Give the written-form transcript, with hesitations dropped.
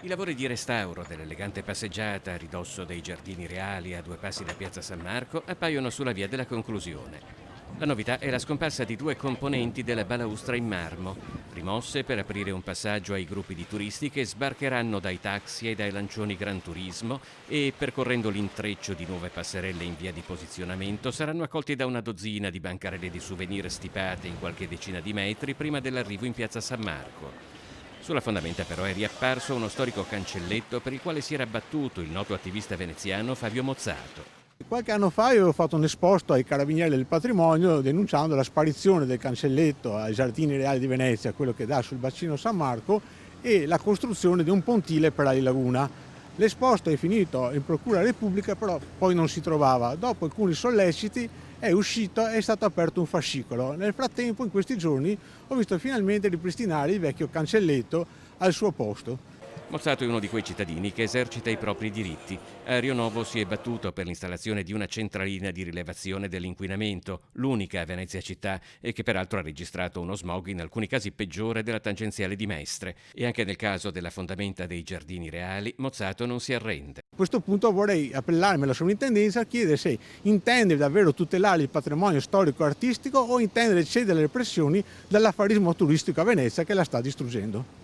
I lavori di restauro dell'elegante passeggiata a ridosso dei Giardini Reali a due passi da Piazza San Marco appaiono sulla via della conclusione. La novità è la scomparsa di due componenti della balaustra in marmo, rimosse per aprire un passaggio ai gruppi di turisti che sbarcheranno dai taxi e dai lancioni Gran Turismo e, percorrendo l'intreccio di nuove passerelle in via di posizionamento, saranno accolti da una dozzina di bancarelle di souvenir stipate in qualche decina di metri prima dell'arrivo in Piazza San Marco. Sulla fondamenta però è riapparso uno storico cancelletto per il quale si era battuto il noto attivista veneziano Fabio Mozzato. Qualche anno fa io avevo fatto un esposto ai Carabinieri del Patrimonio denunciando la sparizione del cancelletto ai Giardini Reali di Venezia, quello che dà sul bacino San Marco, e la costruzione di un pontile per la laguna. L'esposto è finito in Procura della Repubblica, però poi non si trovava. Dopo alcuni solleciti è stato aperto un fascicolo. Nel frattempo, in questi giorni, ho visto finalmente ripristinare il vecchio cancelletto al suo posto. Mozzato è uno di quei cittadini che esercita i propri diritti. A Rio Novo si è battuto per l'installazione di una centralina di rilevazione dell'inquinamento, l'unica a Venezia città, e che peraltro ha registrato uno smog in alcuni casi peggiore della tangenziale di Mestre. E anche nel caso della fondamenta dei Giardini Reali, Mozzato non si arrende. A questo punto vorrei appellarmi alla sovrintendenza a chiedere se intende davvero tutelare il patrimonio storico-artistico o intende cedere le pressioni dell'affarismo turistico a Venezia che la sta distruggendo.